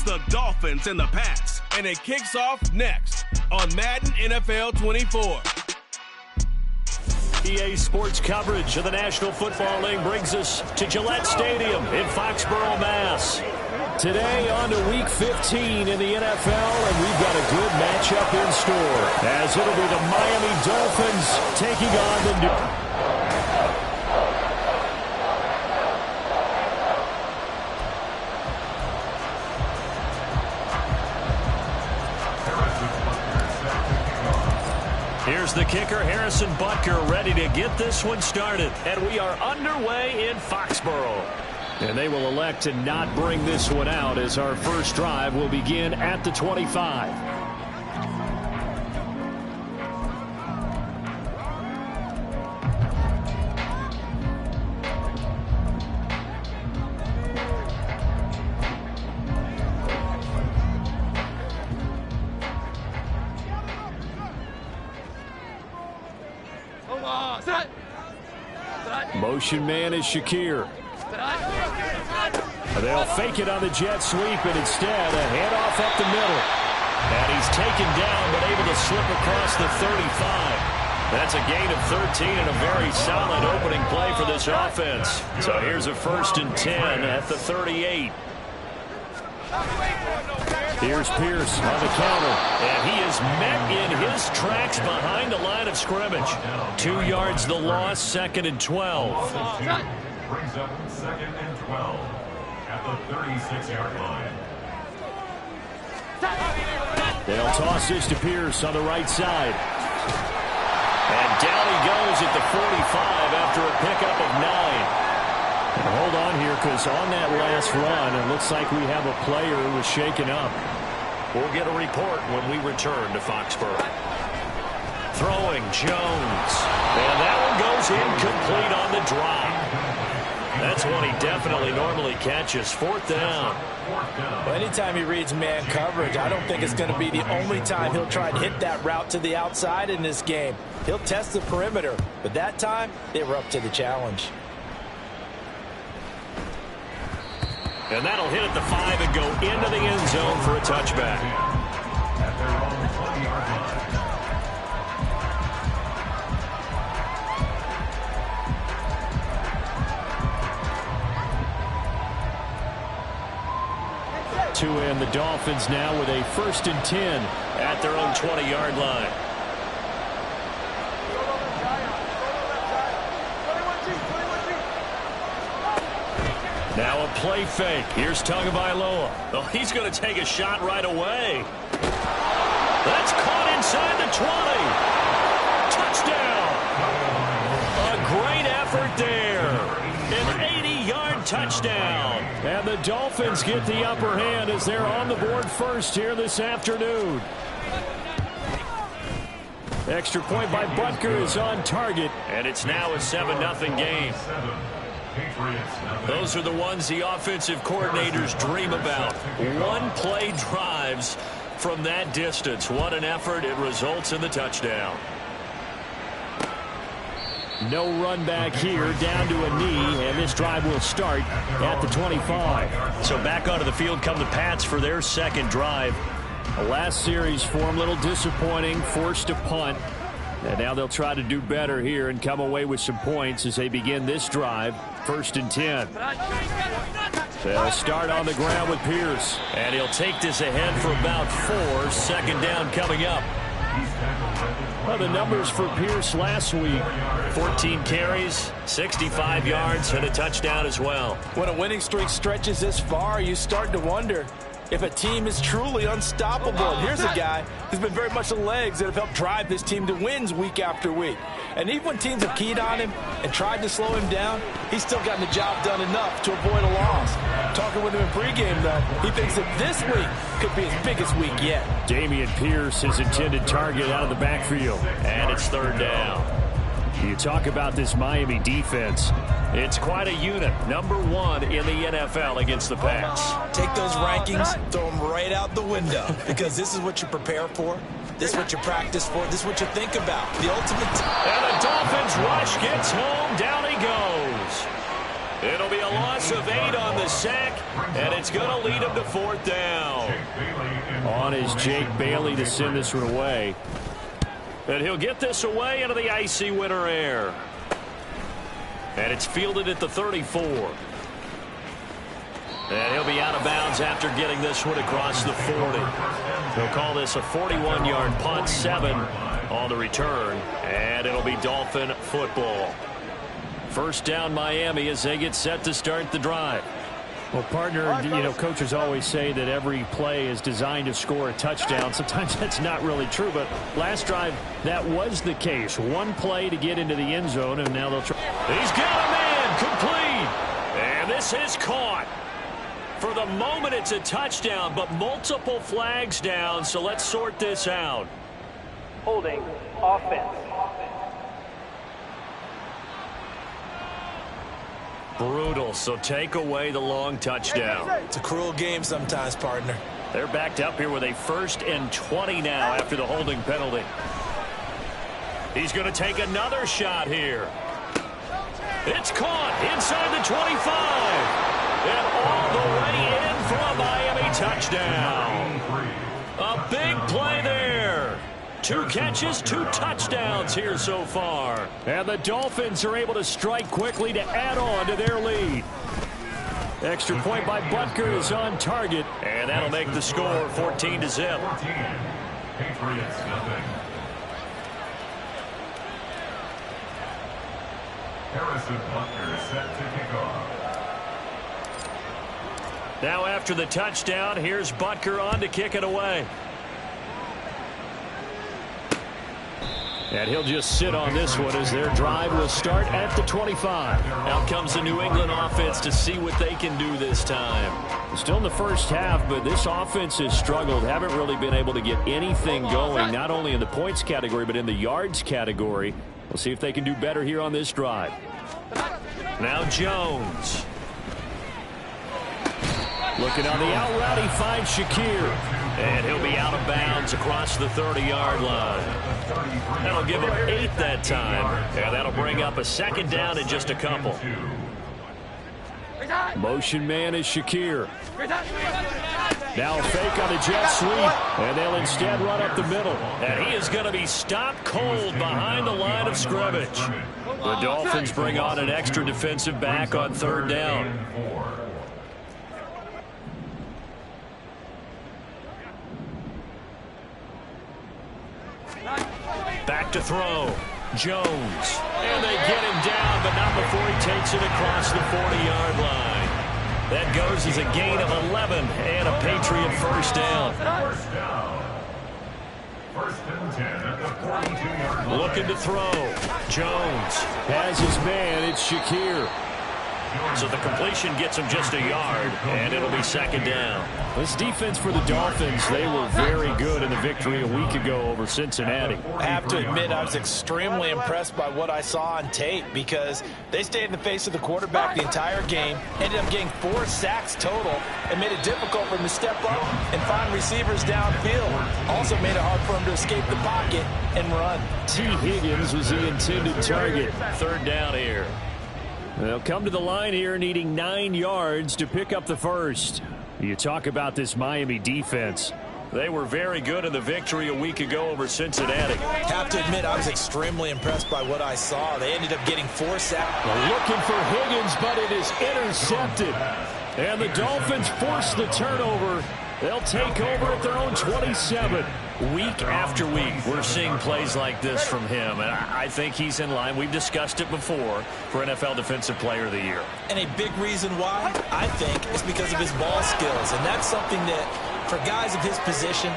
It's the Dolphins and the Pats, and it kicks off next on Madden NFL 24. EA Sports coverage of the National Football League brings us to Gillette Stadium in Foxborough, Mass. Today on to Week 15 in the NFL, and we've got a good matchup in store, as it'll be the Miami Dolphins taking on the New... Here's the kicker, Harrison Butker, ready to get this one started. And we are underway in Foxborough. And they will elect to not bring this one out, as our first drive will begin at the 25. Motion man is Shakir. They'll fake it on the jet sweep, and instead a handoff up the middle. And he's taken down, but able to slip across the 35. That's a gain of 13 and a very solid opening play for this offense. So here's a 1st and 10 at the 38. Here's Pierce on the counter. And he is met in his tracks behind the line of scrimmage. 2 yards the loss, 2nd and 12. Brings up 2nd and 12 at the 36-yard line. They'll toss this to Pierce on the right side. And down he goes at the 45 after a pickup of 9. And hold on here, because on that last run, it looks like we have a player who was shaken up. We'll get a report when we return to Foxborough. Throwing Jones. And that one goes incomplete on the drop. That's one he definitely normally catches. 4th down. Well, anytime he reads man coverage, I don't think it's going to be the only time he'll try and hit that route to the outside in this game. He'll test the perimeter, but that time they were up to the challenge. And that'll hit at the 5 and go into the end zone for a touchback. At their own 20-yard line. To end the Dolphins now with a 1st and 10 at their own 20-yard line. Now a play fake. Here's Tagovailoa. Oh, he's going to take a shot right away. That's caught inside the 20. Touchdown. A great effort there. An 80-yard touchdown. And the Dolphins get the upper hand as they're on the board first here this afternoon. Extra point by Butker is on target. And it's now a 7-0 game. Those are the ones the offensive coordinators dream about. One-play drives from that distance. What an effort. It results in the touchdown. No run back here, down to a knee, and this drive will start at the 25. So back onto the field come the Pats for their second drive. The last series for them, a little disappointing, forced to punt. And now they'll try to do better here and come away with some points as they begin this drive. 1st and 10. They'll start on the ground with Pierce. And he'll take this ahead for about 4. 2nd down coming up. Well, the numbers for Pierce last week. 14 carries, 65 yards, and a touchdown as well. When a winning streak stretches this far, you start to wonder if a team is truly unstoppable. And here's a guy who's been very much the legs that have helped drive this team to wins week after week. And even when teams have keyed on him and tried to slow him down, he's still gotten the job done enough to avoid a loss. Talking with him in pregame, though, he thinks that this week could be his biggest week yet. Dameon Pierce, his intended target, out of the backfield. And it's 3rd down. You talk about this Miami defense. It's quite a unit. Number 1 in the NFL against the Pats. Take those rankings, throw them right out the window, because this is what you prepare for. This is what you practice for. This is what you think about. The ultimate. And the Dolphins rush gets home. Down he goes. It'll be a loss of 8 on the sack, and it's going to lead him to 4th down. On is Jake Bailey to send this one away. And he'll get this away into the icy winter air. And it's fielded at the 34. And he'll be out of bounds after getting this one across the 40. They'll call this a 41-yard punt, 7 on the return, and it'll be Dolphin football. First down Miami as they get set to start the drive. Well, partner, coaches always say that every play is designed to score a touchdown. Sometimes that's not really true, but last drive, that was the case. One play to get into the end zone, and now they'll try. He's got a man complete, and this is caught. For the moment, it's a touchdown, but multiple flags down, so let's sort this out. Holding offense. Brutal, so take away the long touchdown. It's a cruel game sometimes, partner. They're backed up here with a 1st and 20 now after the holding penalty. He's going to take another shot here. It's caught inside the 25. And all the way in for a Miami touchdown. A big play there. 2 catches, 2 touchdowns here so far. And the Dolphins are able to strike quickly to add on to their lead. Extra point by Butker is on target. And that'll make the score 14-0. Patriots nothing. Harrison Butker set to kick off. Now after the touchdown, here's Butker on to kick it away. And he'll just sit on this one as their drive will start at the 25. Out comes the New England offense to see what they can do this time. Still in the first half, but this offense has struggled. Haven't really been able to get anything going, not only in the points category, but in the yards category. We'll see if they can do better here on this drive. Now Jones. Looking on the out route, he finds Shakir. And he'll be out of bounds across the 30-yard line. That'll give him 8 that time. And that'll bring up a 2nd down in just a couple. Motion man is Shakir. Now a fake on the jet sweep. And they'll instead run up the middle. And he is going to be stopped cold behind the line of scrimmage. The Dolphins bring on an extra defensive back on 3rd down. Back to throw. Jones. And they get him down, but not before he takes it across the 40-yard line. That goes as a gain of 11 and a Patriot 1st down. 1st and 10 at the 42-yard line. Looking to throw. Jones has his man. It's Shakir. So the completion gets him just a yard, and it'll be 2nd down. This defense for the Dolphins, they were very good in the victory a week ago over Cincinnati. I have to admit, I was extremely impressed by what I saw on tape because they stayed in the face of the quarterback the entire game, ended up getting 4 sacks total, and made it difficult for him to step up and find receivers downfield. Also made it hard for him to escape the pocket and run. T. Higgins was the intended target. 3rd down here. They'll come to the line here needing 9 yards to pick up the 1st. You talk about this Miami defense. They were very good in the victory a week ago over Cincinnati. Have to admit, I was extremely impressed by what I saw. They ended up getting 4 sacks. Looking for Higgins, but it is intercepted. And the Dolphins force the turnover. They'll take over at their own 27. Week after week, we're seeing plays like this from him, and I think he's in line. We've discussed it before for NFL Defensive Player of the Year. And a big reason why, I think, is because of his ball skills. And that's something that, for guys of his position,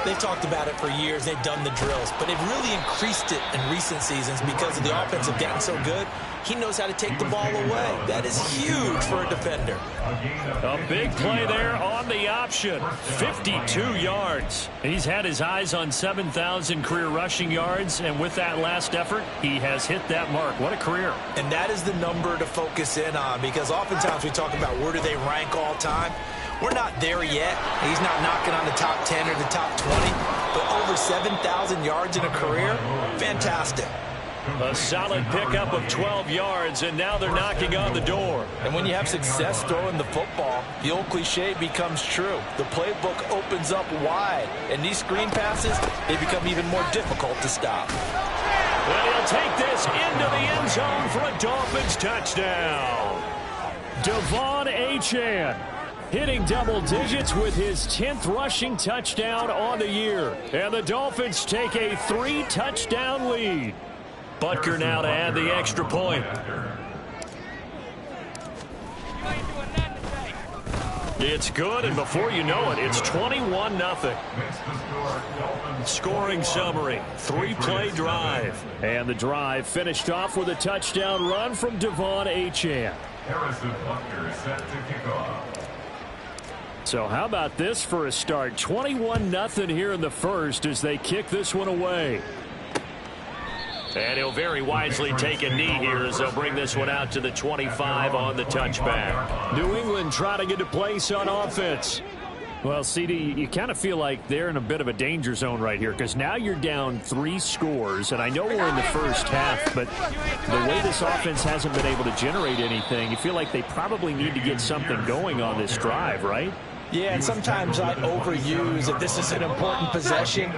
they've talked about it for years. They've done the drills. But they've really increased it in recent seasons because of the offense have gotten so good. He knows how to take the ball away. That is huge for a defender. A big play there on the option. 52 yards. He's had his eyes on 7,000 career rushing yards, and with that last effort, he has hit that mark. What a career. And that is the number to focus in on because oftentimes we talk about where do they rank all time. We're not there yet. He's not knocking on the top 10 or the top 20, but over 7,000 yards in a career, fantastic. A solid pickup of 12 yards, and now they're knocking on the door. And when you have success throwing the football, the old cliche becomes true. The playbook opens up wide, and these screen passes, they become even more difficult to stop. And he'll take this into the end zone for a Dolphins touchdown. Devon Achane hitting double digits with his 10th rushing touchdown on the year. And the Dolphins take a 3-touchdown lead. Butker now to add the extra point. It's good, and before you know it, it's 21-0. Scoring summary, 3-play drive. And the drive finished off with a touchdown run from Devon Achane. Harrison Butker set to kick off. So how about this for a start? 21-0 here in the first as they kick this one away. And he'll very wisely take a knee here as they'll bring this one out to the 25 on the touchback. New England trying to get a place on offense. Well, CD, you kind of feel like they're in a bit of a danger zone right here because now you're down 3 scores, and I know we're in the first half, but the way this offense hasn't been able to generate anything, you feel like they probably need to get something going on this drive, right? Yeah, and sometimes I overuse if this is an important possession.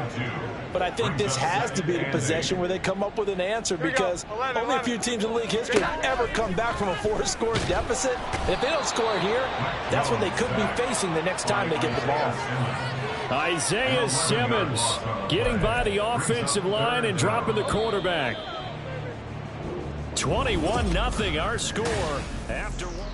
But I think this has to be the possession where they come up with an answer because only a few teams in league history have ever come back from a 4-score deficit. And if they don't score here, that's what they could be facing the next time they get the ball. Isaiah Simmons getting by the offensive line and dropping the quarterback. 21-0 our score after one.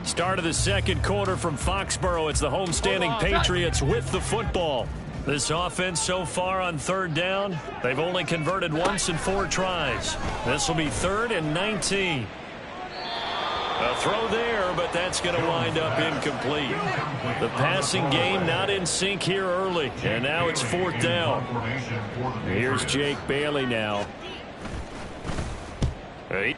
Start of the second quarter from Foxborough. It's the homestanding Patriots with the football. This offense so far on third down, they've only converted once in 4 tries. This will be 3rd and 19. A throw there, but that's going to wind up incomplete. The passing game not in sync here early, and now it's 4th down. Here's Jake Bailey now. Hey.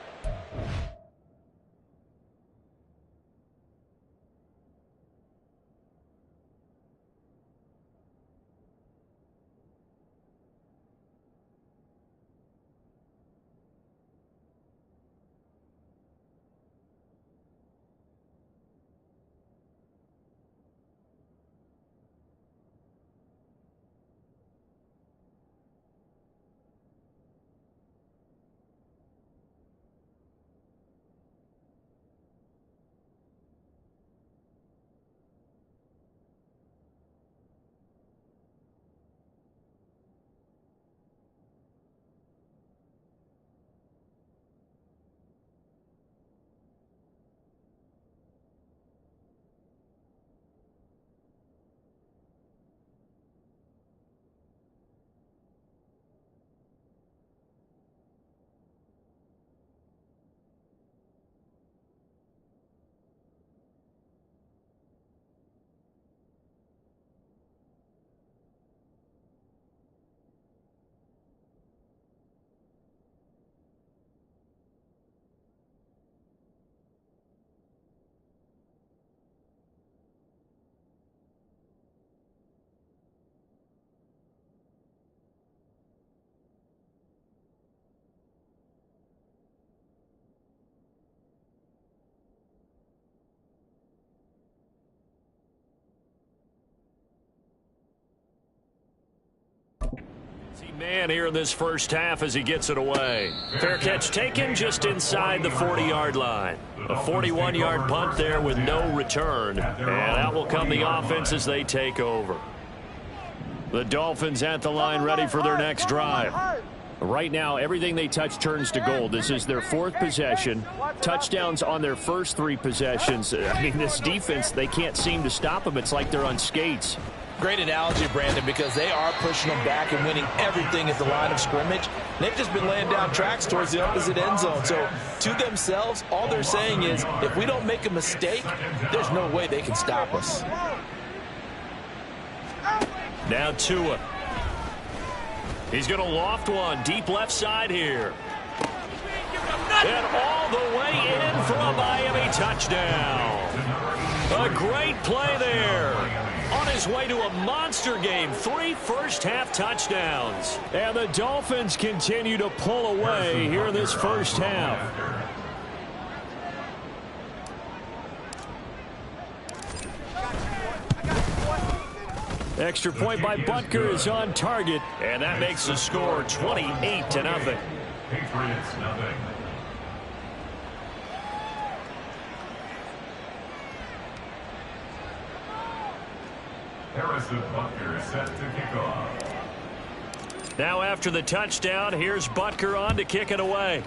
Man here in this first half as he gets it away. Fair catch taken just inside the 40-yard line. A 41-yard punt there with no return. And out will come the offense as they take over. The Dolphins at the line ready for their next drive. Right now, everything they touch turns to gold. This is their 4th possession. Touchdowns on their first 3 possessions. I mean, this defense, they can't seem to stop them. It's like they're on skates. Great analogy, Brandon, because they are pushing them back and winning everything at the line of scrimmage. They've just been laying down tracks towards the opposite end zone. So to themselves, all they're saying is, if we don't make a mistake, there's no way they can stop us. Now Tua. He's going to loft one deep left side here. And all the way in for a Miami touchdown. A great play there. On his his way to a monster game. 3 first-half touchdowns. And the Dolphins continue to pull away here in this first half. Extra point by Butker is on target. And that makes the score 28-0. Patriots nothing. Harrison Butker set to kick off. Now after the touchdown, here's Butker on to kick it away.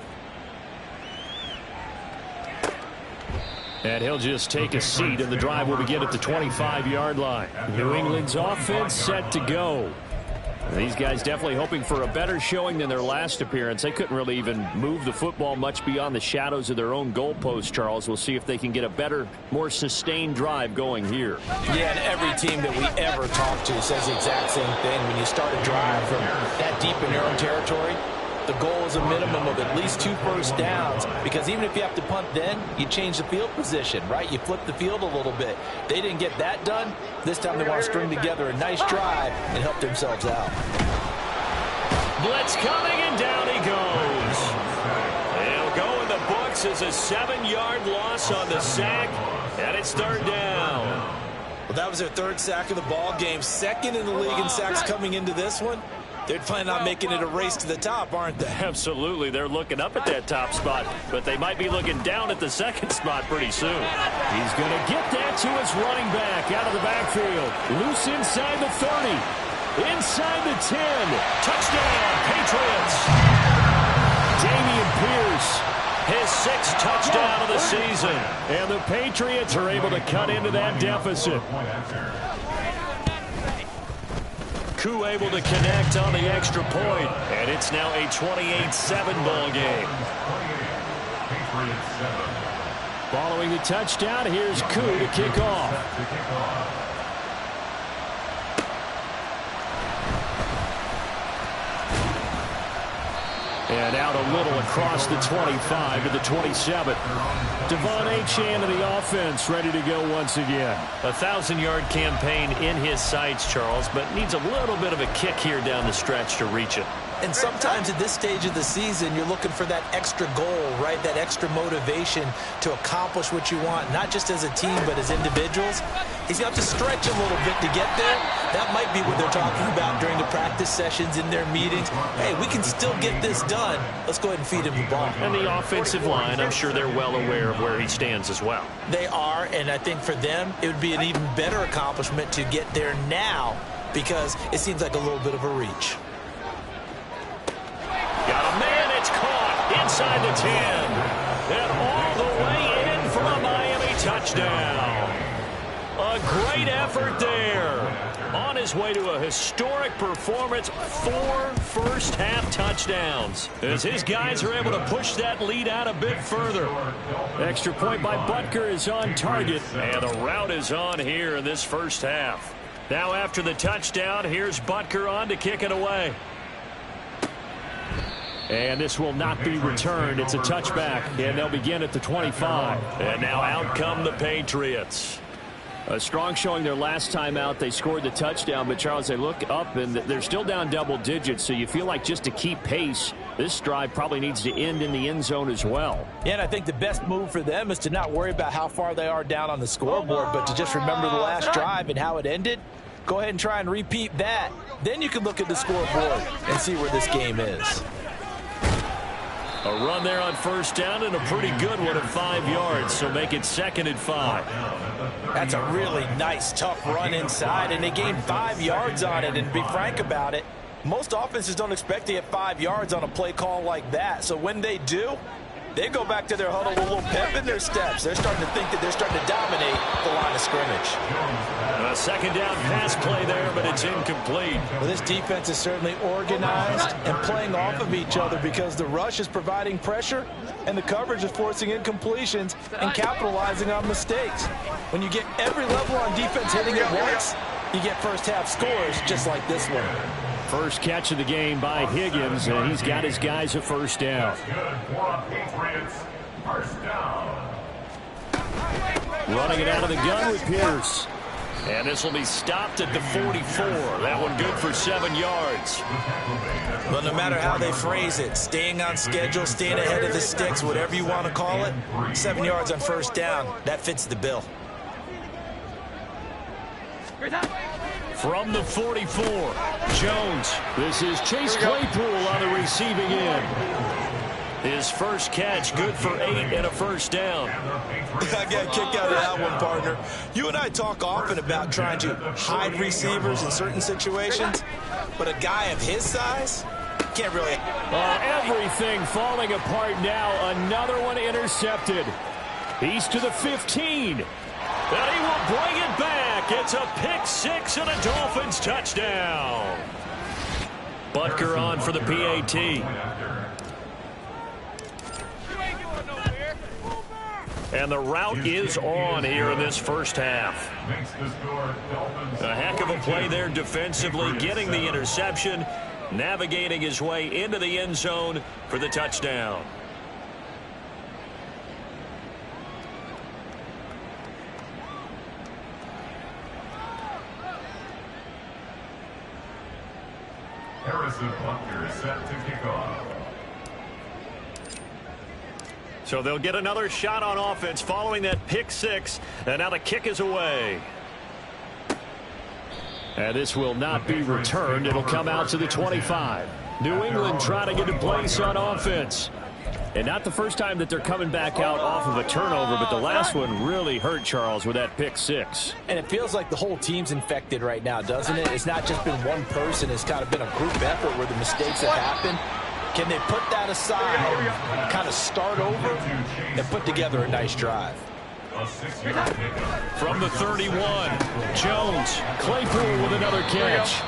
And he'll just take a seat, and the drive will begin at the 25-yard line. New England's offense set to go. These guys definitely hoping for a better showing than their last appearance. They couldn't really even move the football much beyond the shadows of their own goalpost, Charles. We'll see if they can get a better, more sustained drive going here. Yeah, and every team that we ever talk to says the exact same thing. When you start a drive from that deep in your own territory, the goal is a minimum of at least 2 first downs, because even if you have to punt then, you change the field position, right? You flip the field a little bit. They didn't get that done. This time they want to string together a nice drive and help themselves out. Blitz coming, and down he goes. He'll go in the books as a 7-yard loss on the sack, and it's 3rd down. Well, that was their 3rd sack of the ball game. 2nd in the league in sacks coming into this one. They're planning on making it a race to the top, aren't they? Absolutely. They're looking up at that top spot, but they might be looking down at the 2nd spot pretty soon. He's going to get that to his running back out of the backfield. Loose inside the 30. Inside the 10. Touchdown, Patriots. Dameon Pierce. His 6th touchdown of the season. And the Patriots are able to cut into that deficit. Koo able to connect on the extra point, and it's now a 28-7 ball game. Following the touchdown, here's Koo to kick off. And out a little across the 25 to the 27. Devon Achane to the offense, ready to go once again. A 1,000-yard campaign in his sights, Charles, but needs a little bit of a kick here down the stretch to reach it. And sometimes at this stage of the season, you're looking for that extra goal, right? That extra motivation to accomplish what you want, not just as a team, but as individuals. He's got to stretch a little bit to get there. That might be what they're talking about during the practice sessions, in their meetings. Hey, we can still get this done. Let's go ahead and feed him the ball. And the offensive line, I'm sure they're well aware of where he stands as well. They are, and I think for them, it would be an even better accomplishment to get there now, because it seems like a little bit of a reach. Got a man, it's caught inside the 10. And all the way in for a Miami touchdown. A great effort there. On his way to a historic performance, 4 first-half touchdowns, as his guys are able to push that lead out a bit further. Extra point by Butker is on target. And the route is on here in this first half. Now after the touchdown, here's Butker on to kick it away. And this will not be returned. It's a touchback, and they'll begin at the 25. And now out come the Patriots. A strong showing their last time out. They scored the touchdown, but, Charles, they look up, and they're still down double digits, so you feel like just to keep pace, this drive probably needs to end in the end zone as well. Yeah, and I think the best move for them is to not worry about how far they are down on the scoreboard, but to just remember the last drive and how it ended. Go ahead and try and repeat that. Then you can look at the scoreboard and see where this game is. A run there on first down, and a pretty good one at 5 yards, so make it 2nd and 5. That's a really nice, tough run inside, and they gained 5 yards on it. And to be frank about it, most offenses don't expect to get 5 yards on a play call like that. So when they do, they go back to their huddle with a little pep in their steps. They're starting to think that they're starting to dominate the line of scrimmage. A 2nd down pass play there, but it's incomplete. Well, this defense is certainly organized and playing off of each other, because the rush is providing pressure and the coverage is forcing incompletions and capitalizing on mistakes. When you get every level on defense hitting at once, you get first-half scores just like this one. First catch of the game by Higgins, and he's got his guys a first down. Running it out of the gun with Pierce. And this will be stopped at the 44. That one good for 7 yards. Well, no matter how they phrase it, staying on schedule, staying ahead of the sticks, whatever you want to call it, 7 yards on first down, that fits the bill. From the 44, Jones. This is Chase Claypool on the receiving end. His first catch, good for 8 and a first down. I got a kick out of that one, partner. You and I talk often about trying to hide receivers in certain situations, but a guy of his size can't really. Everything falling apart now. Another one intercepted. He's to the 15. And he will bring it back. It's a pick six and a Dolphins touchdown. Butker on for the PAT. And the route is on here in this first half. A heck of a play there defensively, getting the interception, navigating his way into the end zone for the touchdown. Harrison Butker set to kick off. So they'll get another shot on offense following that pick six. And now the kick is away. And this will not be returned. It'll come out to the 25. New England trying to get a place on offense. And not the first time that they're coming back out off of a turnover, but the last one really hurt Charles with that pick six. And it feels like the whole team's infected right now, doesn't it? It's not just been one person. It's kind of been a group effort where the mistakes have happened. Can they put that aside, kind of start over, and put together a nice drive? From the 31, Jones. Claypool with another catch.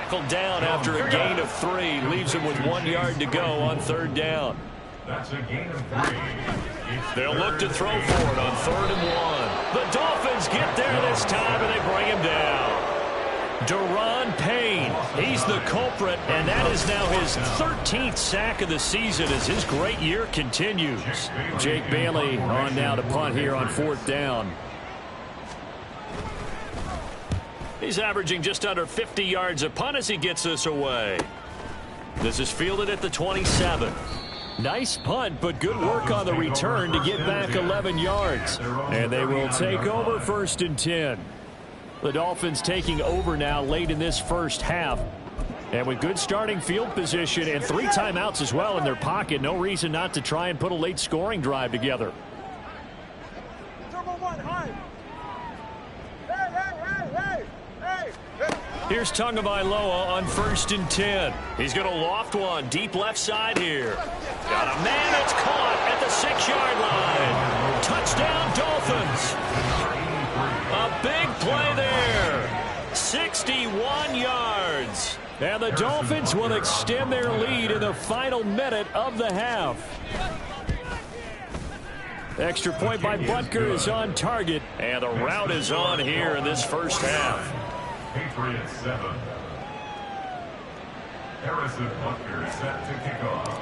Tackled down after a gain of 3. Leaves him with 1 yard to go on third down. That's a gain of 3. They'll look to throw for it on 3rd and 1. The Dolphins get there this time, and they bring him down. Daron Payne, he's the culprit, and that is now his 13th sack of the season as his great year continues. Jake Bailey on now to punt here on 4th down. He's averaging just under 50 yards a punt as he gets this away. This is fielded at the 27. Nice punt, but good work on the return to get back 11 yards. And they will take over 1st and 10. The Dolphins taking over now late in this first half. And with good starting field position and 3 timeouts as well in their pocket, no reason not to try and put a late scoring drive together. Here's Tagovailoa on 1st and 10. He's going to loft one deep left side here. Got a man that's caught at the 6-yard line. Touchdown Dolphins. A big play there. 61 yards. And the Dolphins will extend their lead in the final minute of the half. Extra point by Butker is on target. And the route is on here in this first half. Patriots 7. Harrison Butker set to kick off.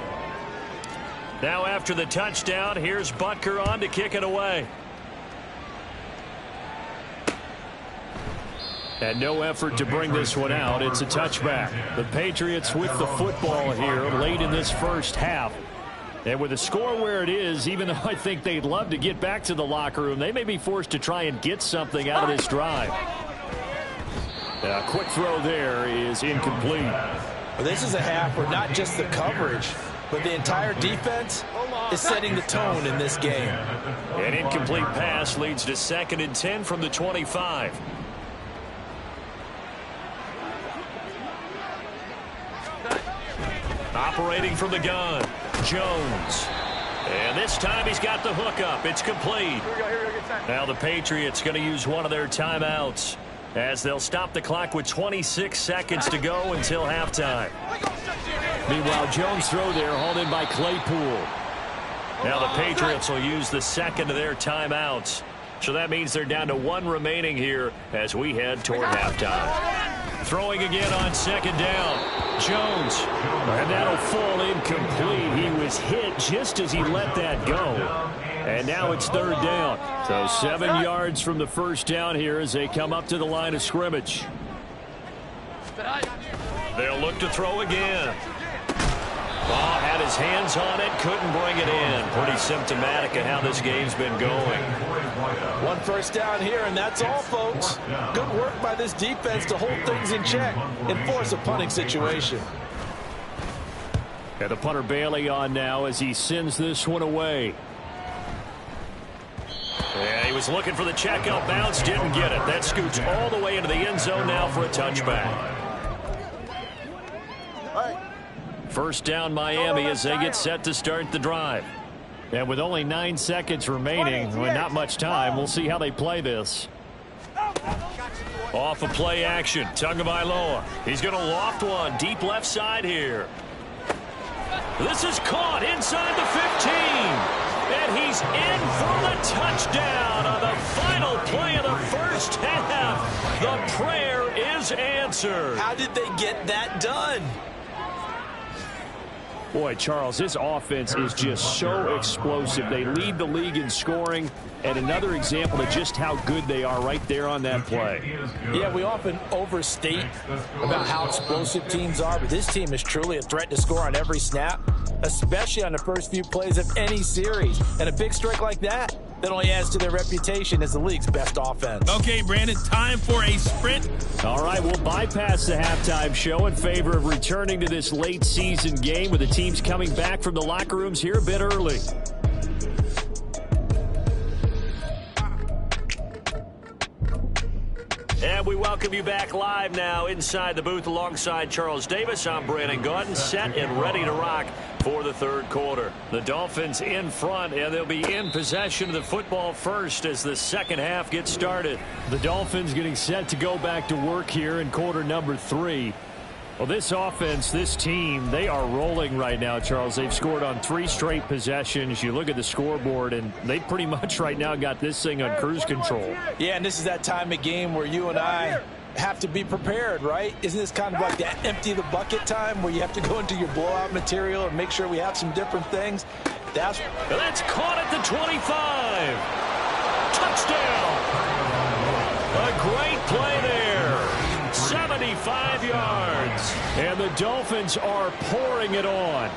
Now after the touchdown, here's Butker on to kick it away. And no effort to bring this one out. It's a touchback. The Patriots with the football here late in this first half. And with the score where it is, even though I think they'd love to get back to the locker room, they may be forced to try and get something out of this drive. A quick throw there is incomplete. Well, this is a half where not just the coverage, but the entire defense is setting the tone in this game. An incomplete pass leads to 2nd and 10 from the 25. Operating from the gun, Jones. And this time he's got the hook up. It's complete. Now the Patriots going to use one of their timeouts, as they'll stop the clock with 26 seconds to go until halftime. Meanwhile, Jones' throw there hauled in by Claypool. Now the Patriots will use the second of their timeouts. So that means they're down to 1 remaining here as we head toward halftime. Throwing again on 2nd down. Jones. And that'll fall incomplete. He was hit just as he let that go. And now it's 3rd down. So 7 yards from the first down here as they come up to the line of scrimmage. They'll look to throw again. Ball had his hands on it, couldn't bring it in. Pretty symptomatic of how this game's been going. 1 first down here, and that's all, folks. Good work by this defense to hold things in check and force a punting situation. And the punter Bailey on now as he sends this one away. Yeah, he was looking for the check out bounce, didn't get it. That scoots all the way into the end zone now for a touchback. First down Miami as they get set to start the drive. And with only 9 seconds remaining, with not much time, we'll see how they play this. Off of play action, Tagovailoa. He's going to loft one deep left side here. This is caught inside the 15. And he's in for the touchdown on the final play of the first half. The prayer is answered. How did they get that done? Boy, Charles, this offense is just so explosive. They lead the league in scoring, and another example of just how good they are right there on that play. Yeah, we often overstate about how explosive teams are, but this team is truly a threat to score on every snap, especially on the first few plays of any series. And a big strike like that only adds to their reputation as the league's best offense. Okay, Brandon, time for a sprint. All right, we'll bypass the halftime show in favor of returning to this late season game with the teams coming back from the locker rooms here a bit early. And we welcome you back live now inside the booth alongside Charles Davis. I'm Brandon Gaudin, set and ready to rock for the 3rd quarter. The Dolphins in front, and they'll be in possession of the football first as the second half gets started. The Dolphins getting set to go back to work here in quarter number 3. Well, this offense, this team, they are rolling right now, Charles. They've scored on 3 straight possessions. You look at the scoreboard, and they pretty much right now got this thing on cruise control. Yeah, and this is that time of game where you and I have to be prepared, right? Isn't this kind of like that empty the bucket time where you have to go into your blowout material and make sure we have some different things? That's caught at the 25. Touchdown. A great play there. 75 yards. And the Dolphins are pouring it on.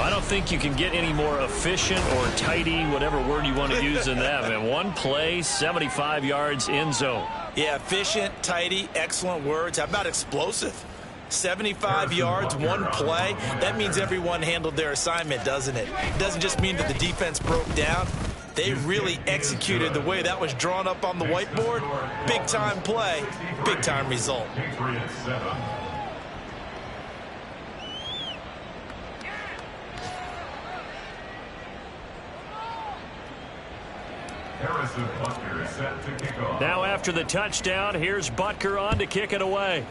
I don't think you can get any more efficient or tidy, whatever word you want to use in that. Man, one play, 75 yards, end zone. Yeah, efficient, tidy, excellent words. How about explosive? 75 yards, one play. That means everyone handled their assignment, doesn't it? It doesn't just mean that the defense broke down. They really executed the way that was drawn up on the whiteboard. Big-time play, big-time result. Now after the touchdown, here's Butker on to kick it away.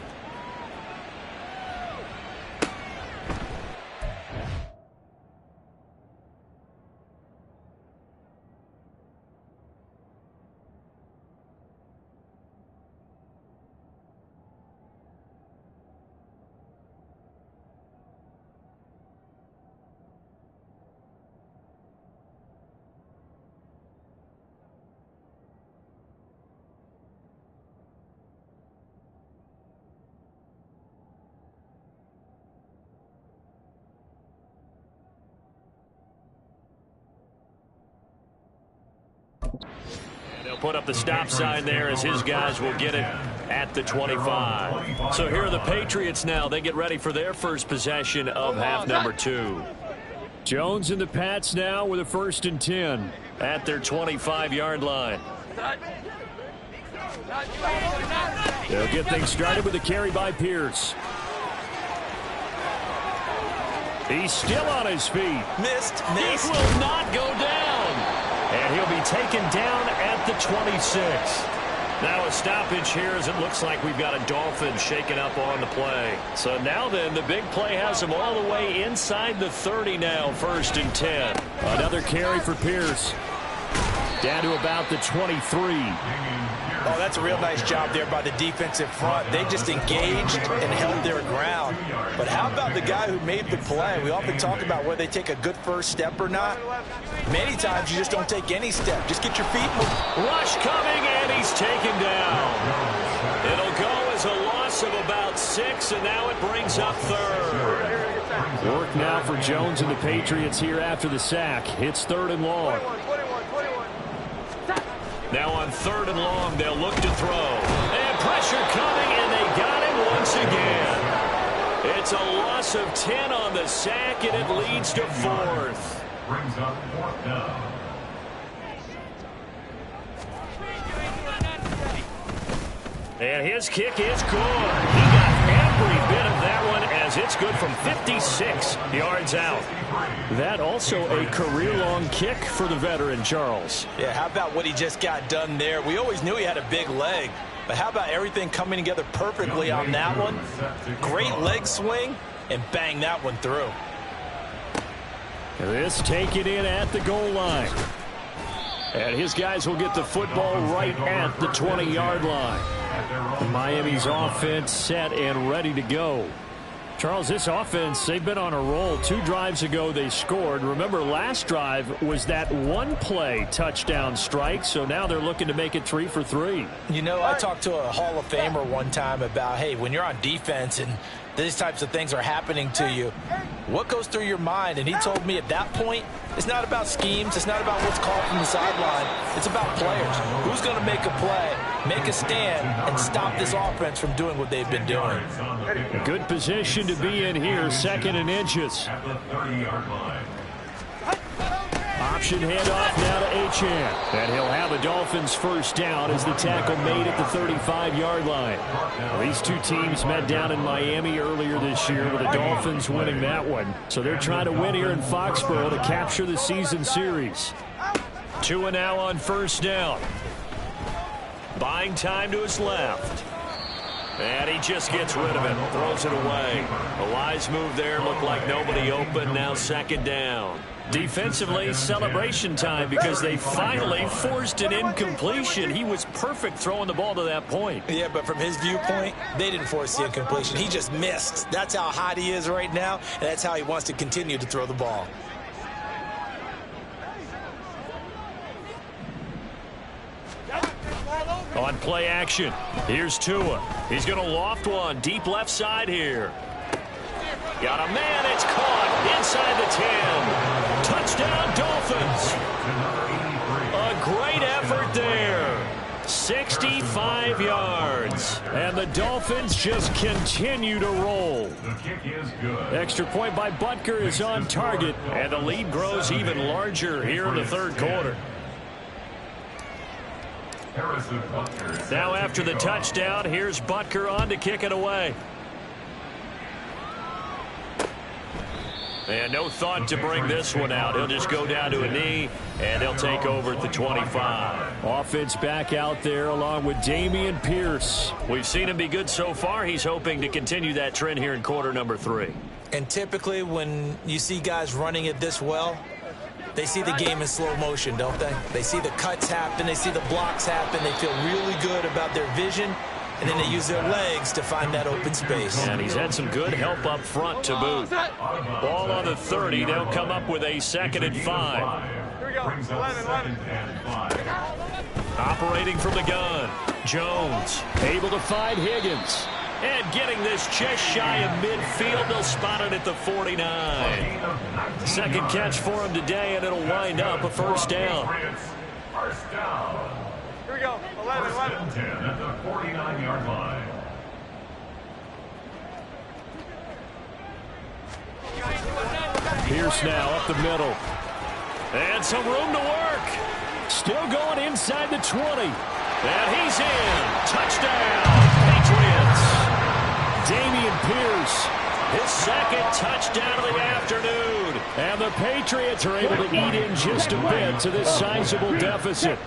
They'll put up the stop sign there as his guys will get it at the 25. So here are the Patriots now. They get ready for their first possession of half number 2. Jones and the Pats now with a 1st and 10 at their 25-yard line. They'll get things started with a carry by Pierce. He's still on his feet. Missed. He will not go down. And he'll be taken down at the 26. Now a stoppage here as it looks like we've got a Dolphin shaken up on the play. So now then the big play has him all the way inside the 30 now, 1st and 10. Another carry for Pierce. Down to about the 23. Oh, that's a real nice job there by the defensive front. They just engaged and held their ground. But how about the guy who made the play? We often talk about whether they take a good first step or not. Many times you just don't take any step. Just get your feet moving. Rush coming, and he's taken down. It'll go as a loss of about 6, and now it brings up 3rd. Work now for Jones and the Patriots here after the sack. It's 3rd and long. Now on 3rd and long, they'll look to throw. And pressure coming, and they got him once again. It's a loss of 10 on the sack, and it leads to 4th. Brings up 4th down. And his kick is good. He got every bit of that one as it's good from 56 yards out. That also a career-long kick for the veteran, Charles. Yeah, how about what he just got done there? We always knew he had a big leg, but how about everything coming together perfectly on that one? Great leg swing, and bang that one through. This taken in at the goal line. And his guys will get the football right at the 20-yard line. Miami's offense set and ready to go. Charles, this offense, they've been on a roll. 2 drives ago they scored. Remember, last drive was that one-play touchdown strike, so now they're looking to make it 3 for 3. You know, I talked to a Hall of Famer one time about, hey, when you're on defense and these types of things are happening to you, what goes through your mind? And he told me at that point, it's not about schemes. It's not about what's called from the sideline. It's about players. Who's going to make a play, make a stand, and stop this offense from doing what they've been doing. A good position to be in here, 2nd and inches. At the 30-yard line. Option handoff now to Achane. And he'll have a Dolphins first down as the tackle made at the 35-yard line. Well, these two teams met down in Miami earlier this year with the Dolphins winning that one. So they're trying to win here in Foxborough to capture the season series. 2 and now on 1st down. Buying time to his left. And he just gets rid of it. Throws it away. A wise move there. Looked like nobody open. Now 2nd down. Defensively, celebration time because they finally forced an incompletion. He was perfect throwing the ball to that point. Yeah, but from his viewpoint, they didn't force the incompletion. He just missed. That's how hot he is right now, and that's how he wants to continue to throw the ball. On play action, here's Tua. He's going to loft one deep left side here. Got a man. It's caught inside the 10. Touchdown, Dolphins. A great effort there. 65 yards. And the Dolphins just continue to roll. The kick is good. Extra point by Butker is on target. And the lead grows even larger here in the third quarter. Now after the touchdown, here's Butker on to kick it away. And no thought to bring this one out. He'll just go down to a knee, and they'll take over at the 25. Offense back out there along with Dameon Pierce. We've seen him be good so far. He's hoping to continue that trend here in quarter number 3. And typically when you see guys running it this well, they see the game in slow motion, don't they? They see the cuts happen. They see the blocks happen. They feel really good about their vision. And then they use their legs to find that open space. And he's had some good help up front to boot. Ball on the 30. They'll come up with a 2nd and 5. Here we go. 11. Operating from the gun. Jones able to find Higgins. And getting this just shy of midfield. They'll spot it at the 49. Second catch for him today, and it'll wind up a first down. First down. Here we go. 11. 10 at the 49-yard line. Pierce now up the middle. And some room to work. Still going inside the 20. And he's in. Touchdown, Patriots. Dameon Pierce. His 2nd touchdown of the afternoon. And the Patriots are able to eat in just a bit to this sizable deficit.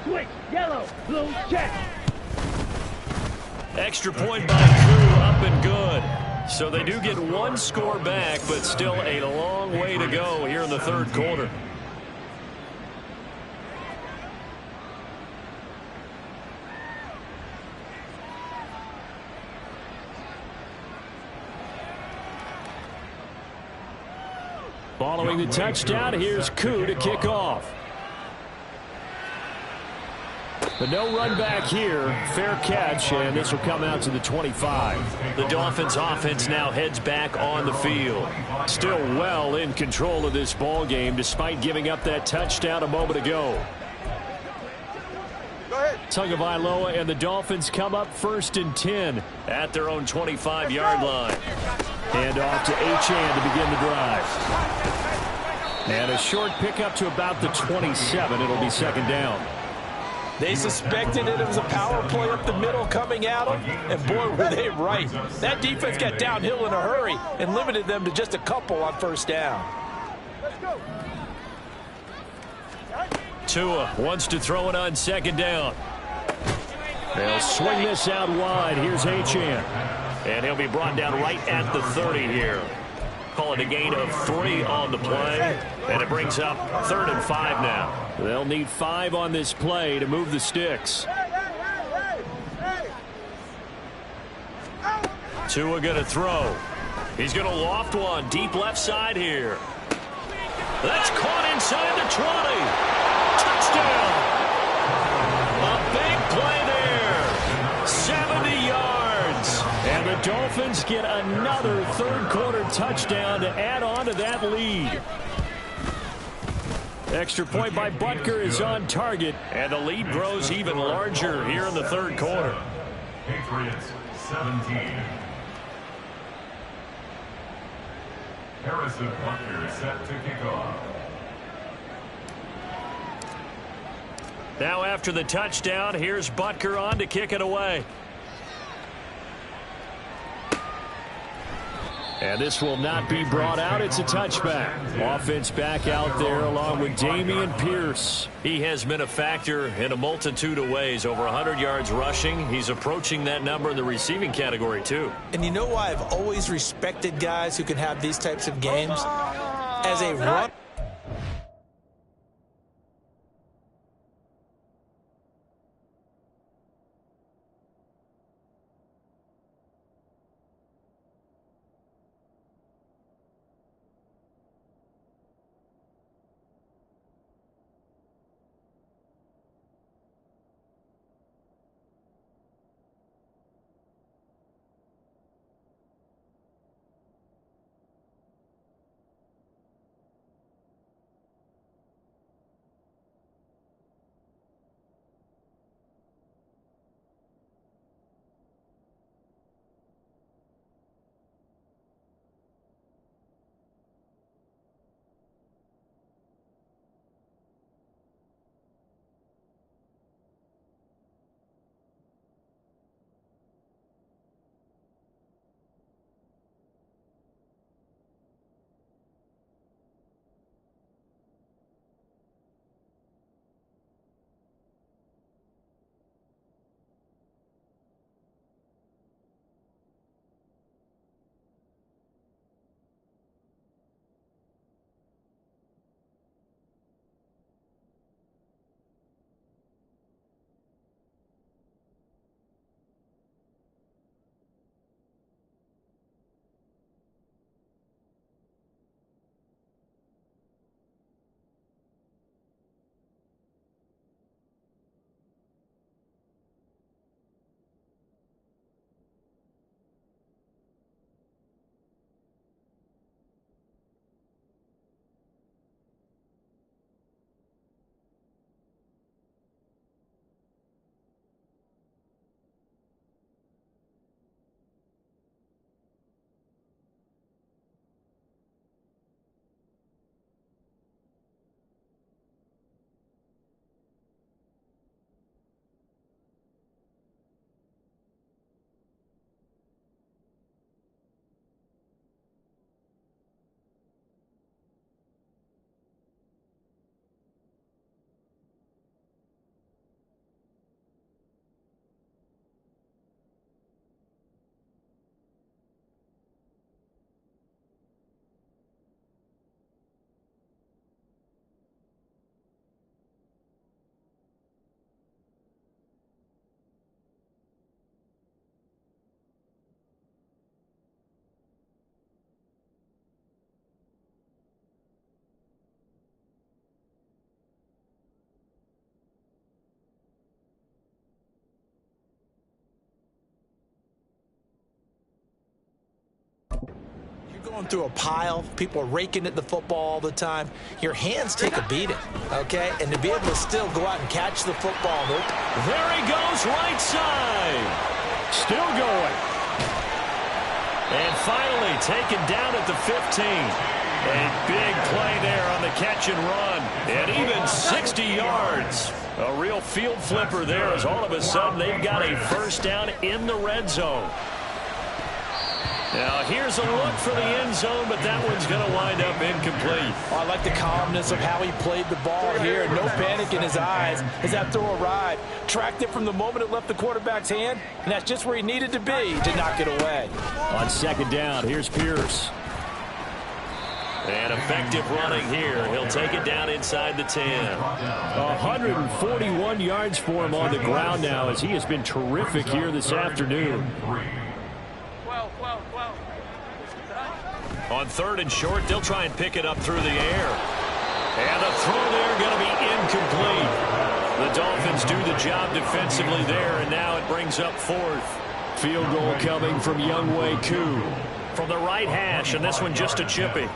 Switch. Yellow. Blue. Check. Extra point by Koo, up and good. So they do get one score back, but still a long way to go here in the third quarter. Following the touchdown, here's Koo to kick off. But no run back here. Fair catch, and this will come out to the 25. The Dolphins offense now heads back on the field. Still well in control of this ball game despite giving up that touchdown a moment ago. Tagovailoa and the Dolphins come up 1st and 10 at their own 25-yard line. And off to Achane to begin the drive. And a short pickup to about the 27. It'll be 2nd down. They suspected it was a power play up the middle coming at them, and boy, were they right. That defense got downhill in a hurry and limited them to just a couple on 1st down. Tua wants to throw it on 2nd down. They'll swing this out wide. Here's Achane. And he'll be brought down right at the 30 here. Call it a gain of 3 on the play. And it brings up 3rd and 5 now. They'll need 5 on this play to move the sticks. Tua going to throw. He's going to loft one deep left side here. That's caught inside the 20. Touchdown. A big play there. 70 yards. And the Dolphins get another third quarter touchdown to add on to that lead. Extra point by Butker is on target. And the lead grows even larger here in the third quarter. Patriots 17. Harrison Butker set to kick off. Now after the touchdown, here's Butker on to kick it away. And this will not be brought out. It's a touchback. Offense back out there along with Dameon Pierce. He has been a factor in a multitude of ways. Over 100 yards rushing. He's approaching that number in the receiving category, too. And you know why I've always respected guys who can have these types of games? As a run. Going through a pile, people are raking at the football all the time. Your hands take a beating, okay? And to be able to still go out and catch the football. There he goes, right side. Still going. And finally taken down at the 15. A big play there on the catch and run. And even 60 yards. A real field flipper there as all of a sudden they've got a first down in the red zone. Now, here's a look for the end zone, but that one's going to wind up incomplete. Oh, I like the calmness of how he played the ball here. No panic in his eyes as that throw arrived. Tracked it from the moment it left the quarterback's hand, and that's just where he needed to be to knock it away. On second down, here's Pierce. And effective running here. He'll take it down inside the 10. 141 yards for him on the ground now as he has been terrific here this afternoon. On third and short, they'll try and pick it up through the air. And the throw there going to be incomplete. The Dolphins do the job defensively there, and now it brings up fourth. Field goal coming from Younghoe Koo. From the right hash, and this one just a chippy.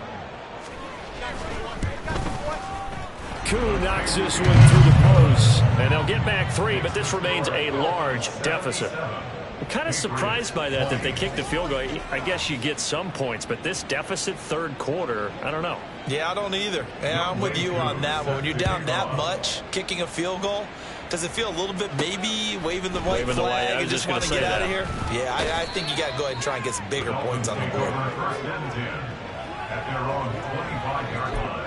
Koo knocks this one through the post. And they'll get back 3, but this remains a large deficit. I'm kind of surprised by that they kicked the field goal. I guess you get some points, but this deficit third quarter, I don't know. Yeah, I don't either. Yeah, I'm with you on that one. When you're down that much, kicking a field goal, does it feel a little bit maybe waving the white flag and just want to get out of here? Yeah, I think you got to go ahead and try and get some bigger points on the board. At their own 25-yard line.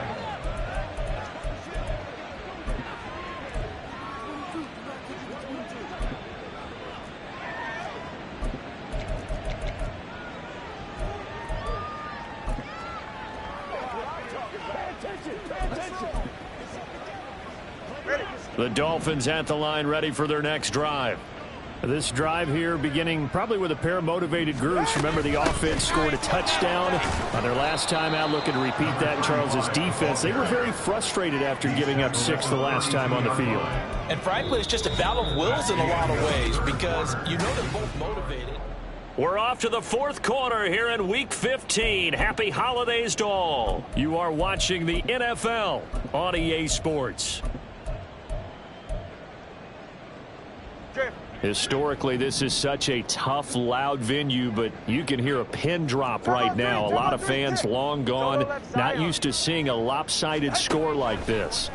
The Dolphins at the line ready for their next drive. This drive here beginning probably with a pair of motivated groups. Remember, the offense scored a touchdown on their last time out, looking to repeat that in Charles's defense. They were very frustrated after giving up 6 the last time on the field. And frankly, it's just a battle of wills in a lot of ways because you know they're both motivated. We're off to the fourth quarter here in Week 15. Happy holidays to all. You are watching the NFL on EA Sports. Historically, this is such a tough, loud venue, but you can hear a pin drop right now. A lot of fans long gone, not used to seeing a lopsided score like this.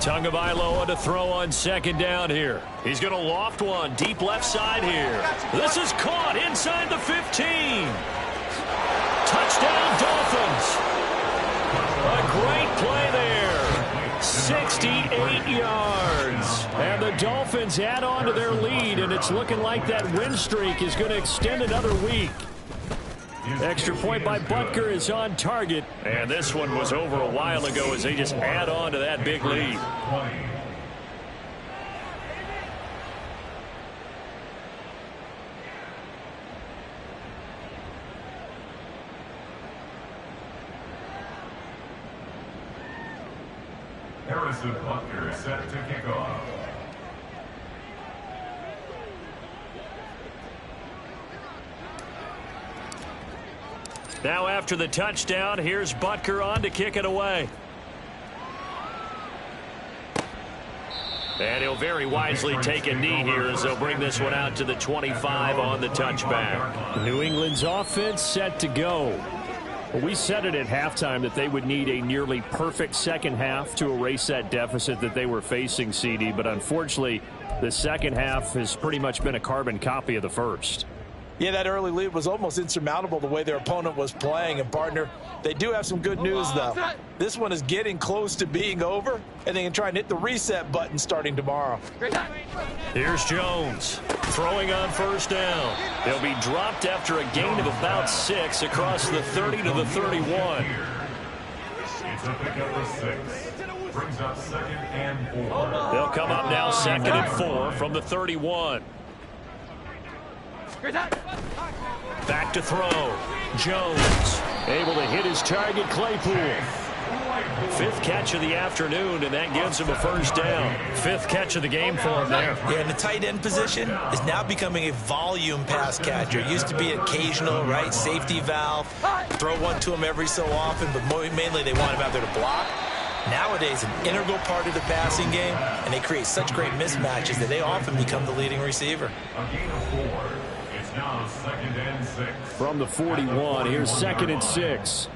Tagovailoa to throw on second down here. He's going to loft one deep left side here. This is caught inside the 15. Touchdown, Dolphins. A great play there. 68 yards. And the Dolphins add on to their lead, and it's looking like that win streak is going to extend another week. Extra point by Butker is on target. And this one was over a while ago as they just add on to that big lead. Harrison Butker set to kick off. Now after the touchdown, here's Butker on to kick it away. And he'll very wisely take a knee here as they'll bring this one out to the 25 on the touchback. New England's offense set to go. Well, we said it at halftime that they would need a nearly perfect second half to erase that deficit that they were facing, CD, but unfortunately, the second half has pretty much been a carbon copy of the first. Yeah, that early lead was almost insurmountable the way their opponent was playing. And, partner, they do have some good news, though. This one is getting close to being over, and they can try and hit the reset button starting tomorrow. Here's Jones throwing on first down. They'll be dropped after a gain of about 6 across the 30 to the 31. It's a pickup of 6. Brings up second and 4. They'll come up now second and 4 from the 31. Back to throw. Jones able to hit his target, Claypool. Fifth catch of the afternoon, and that gives him a first down. Fifth catch of the game for him there. Yeah, and the tight end position is now becoming a volume pass catcher. It used to be occasional, right, safety valve, throw one to him every so often, but mainly they want him out there to block. Nowadays, an integral part of the passing game, and they create such great mismatches that they often become the leading receiver. A gain of 4. It's now 2nd and 6. From the 41, here's 2nd and 6.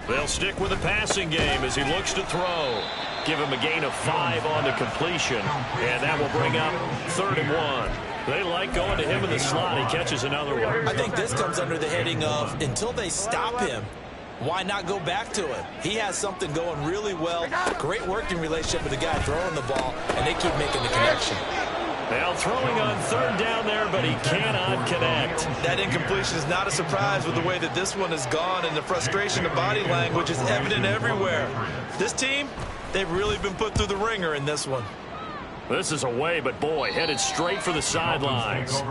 They'll stick with the passing game as he looks to throw. Give him a gain of 5 on the completion, and that will bring up 3rd and 1. They like going to him in the slot. He catches another one. I think this comes under the heading of until they stop him, why not go back to him? He has something going really well. Great working relationship with the guy throwing the ball, and they keep making the connection. Now throwing on 3rd down there, but he cannot connect. That incompletion is not a surprise with the way that this one has gone, and the frustration of body language is evident everywhere. This team, they've really been put through the ringer in this one. This is away, but boy, headed straight for the sidelines.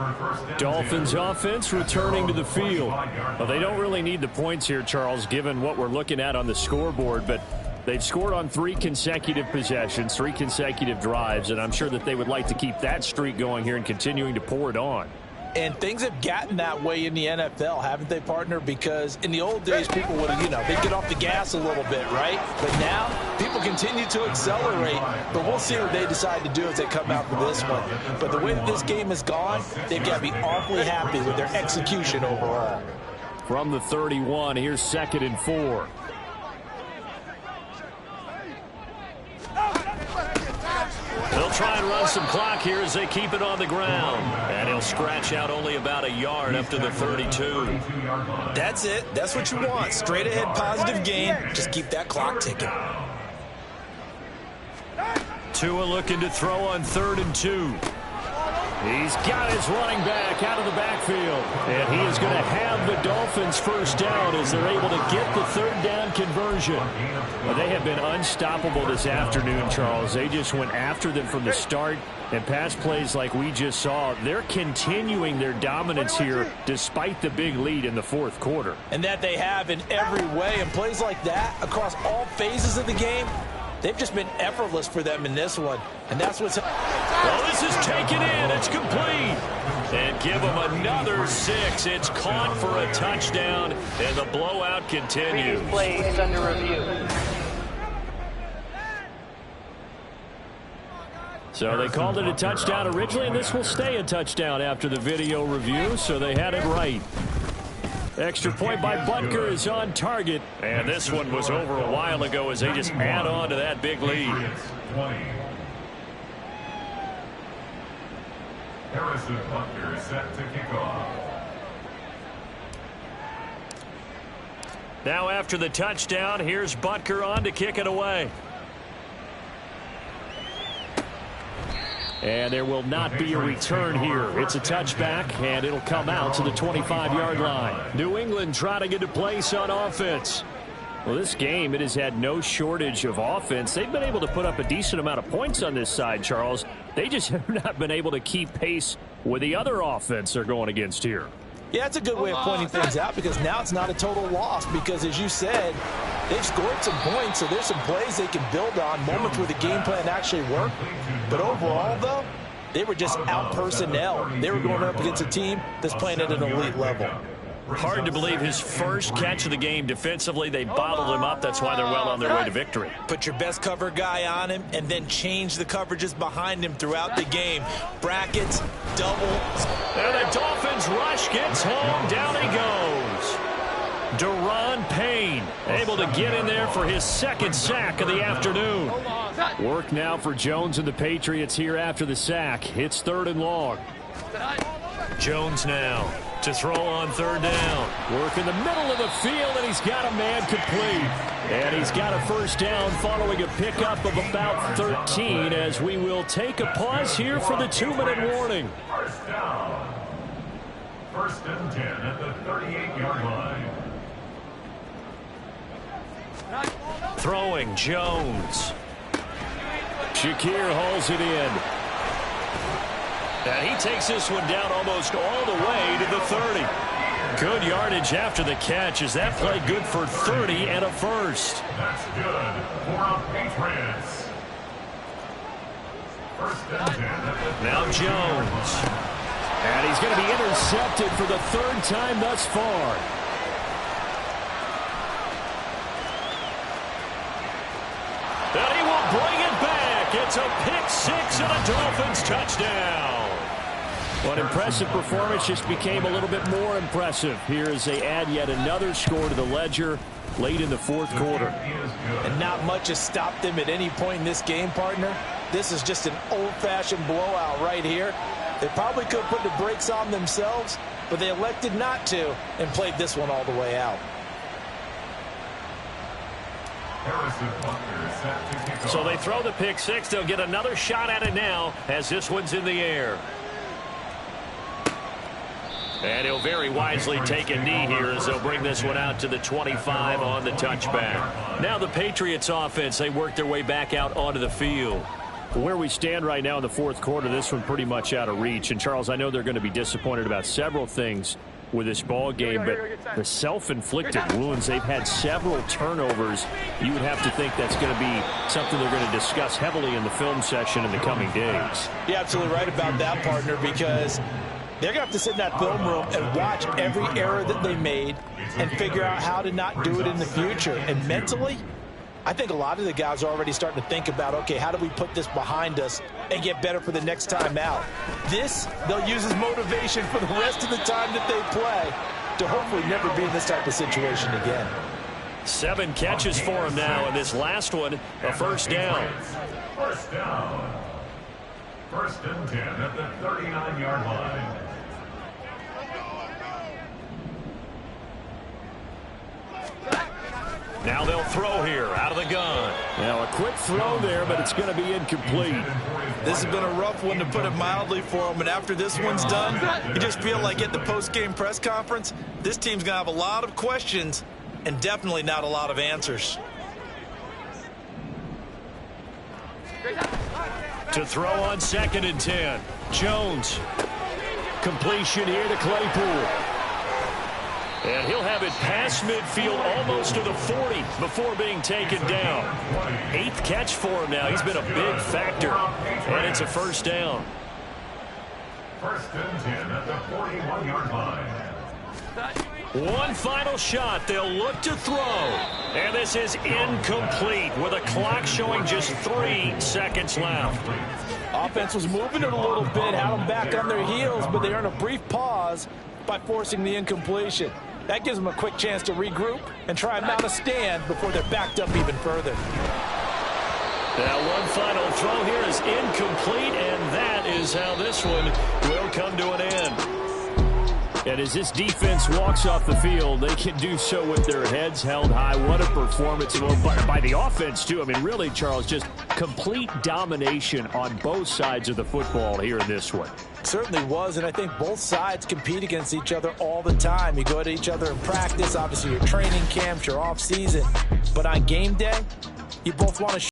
Dolphins offense returning to the field. Well, they don't really need the points here, Charles, given what we're looking at on the scoreboard, but they've scored on 3 consecutive possessions, 3 consecutive drives, and I'm sure that they would like to keep that streak going here and continuing to pour it on. And things have gotten that way in the NFL, haven't they, partner? Because in the old days, people would have, they'd get off the gas a little bit, right? But now, people continue to accelerate. But we'll see what they decide to do as they come out for this one. But the way that this game has gone, they've got to be awfully happy with their execution overall. From the 31, here's 2nd and 4. They'll try and run some clock here as they keep it on the ground. And he'll scratch out only about a yard up to the 32. That's it. That's what you want. Straight ahead positive gain. Just keep that clock ticking. Tua looking to throw on 3rd and 2. He's got his running back out of the backfield. And he is going to have the Dolphins first down as they're able to get the 3rd down conversion. Well, they have been unstoppable this afternoon, Charles. They just went after them from the start. And pass plays like we just saw, they're continuing their dominance here despite the big lead in the 4th quarter. And that they have in every way. And plays like that across all phases of the game, they've just been effortless for them in this one. And that's what's... Well, this is taken in. It's complete. And give them another 6. It's caught for a touchdown, and the blowout continues. Play is under review. So they called it a touchdown originally, and this will stay a touchdown after the video review, so they had it right. Extra point by Butker is on target. And this one was over a while ago as they just add on to that big lead. Harrison Butker set to kick off. Now after the touchdown, here's Butker on to kick it away. And there will not be a return here. It's a touchback, and it'll come out to the 25-yard line. New England trying to get a place on offense. Well, this game, it has had no shortage of offense. They've been able to put up a decent amount of points on this side, Charles. They just have not been able to keep pace with the other offense they're going against here. Yeah, it's a good way of pointing things out because now it's not a total loss because, as you said, they've scored some points, so there's some plays they can build on, moments where the game plan actually worked. But overall, though, they were just out-personnel. They were going up against a team that's playing at an elite level. Hard to believe his first catch of the game defensively. They bottled him up. That's why they're well on their way to victory. Put your best cover guy on him and then change the coverages behind him throughout the game. Brackets, doubles. And the Dolphins rush gets home. Down he goes. Deron Payne able to get in there for his 2nd sack of the afternoon. Work now for Jones and the Patriots here after the sack. It's 3rd and long. Jones now to throw on 3rd down. Work in the middle of the field, and he's got a man complete. And he's got a first down following a pickup of about 13 as we will take a pause here for the 2-minute warning. First down. 1st and 10 at the 38-yard line. Throwing Jones. Shakir hauls it in. And he takes this one down almost all the way to the 30. Good yardage after the catch. Is that play good for 30 and a first? That's good for our Patriots. First and 10. Now Jones. And he's going to be intercepted for the third time thus far. And he will bring it back. It's a pick six and a Dolphins touchdown. What impressive performance just became a little bit more impressive here as they add yet another score to the ledger late in the fourth quarter. And not much has stopped them at any point in this game, partner. This is just an old-fashioned blowout right here. They probably could have put the brakes on themselves, but they elected not to and played this one all the way out. So they throw the pick six. They'll get another shot at it now as this one's in the air. And he'll very wisely take a knee here as they'll bring this one out to the 25 on the touchback. Now the Patriots offense, they work their way back out onto the field. Where we stand right now in the fourth quarter, this one pretty much out of reach. And, Charles, I know they're going to be disappointed about several things with this ball game, but the self-inflicted wounds, they've had several turnovers. You would have to think that's going to be something they're going to discuss heavily in the film session in the coming days. You're absolutely right about that, partner, because they're going to have to sit in that film room and watch every error that they made and figure out how to not do it in the future. And mentally, I think a lot of the guys are already starting to think about, okay, how do we put this behind us and get better for the next time out? This, they'll use as motivation for the rest of the time that they play to hopefully never be in this type of situation again. 7 catches for him now, and this last one, a first down. First down. First and 10 at the 39-yard line. Now they'll throw here out of the gun. Now a quick throw there, but it's going to be incomplete. This has been a rough one, to put it mildly, for them. And after this one's done, you just feel like at the post-game press conference, this team's going to have a lot of questions and definitely not a lot of answers. To throw on 2nd and 10. Jones. Completion here to Claypool. And he'll have it past midfield almost to the 40 before being taken down. 8th catch for him now. He's been a big factor. And it's a first down. First and 10 at the 41-yard line. One final shot. They'll look to throw. And this is incomplete with a clock showing just 3 seconds left. Offense was moving it a little bit, had them back on their heels, but they earned a brief pause by forcing the incompletion. That gives them a quick chance to regroup and try and mount a stand before they're backed up even further. That one final throw here is incomplete, and that is how this one will come to an end. And as this defense walks off the field, they can do so with their heads held high. What a performance by the offense, too. I mean, really, Charles, just complete domination on both sides of the football here in this one. Certainly was, and I think both sides compete against each other all the time. You go at each other in practice, obviously your training camps, your off season. But on game day, you both want to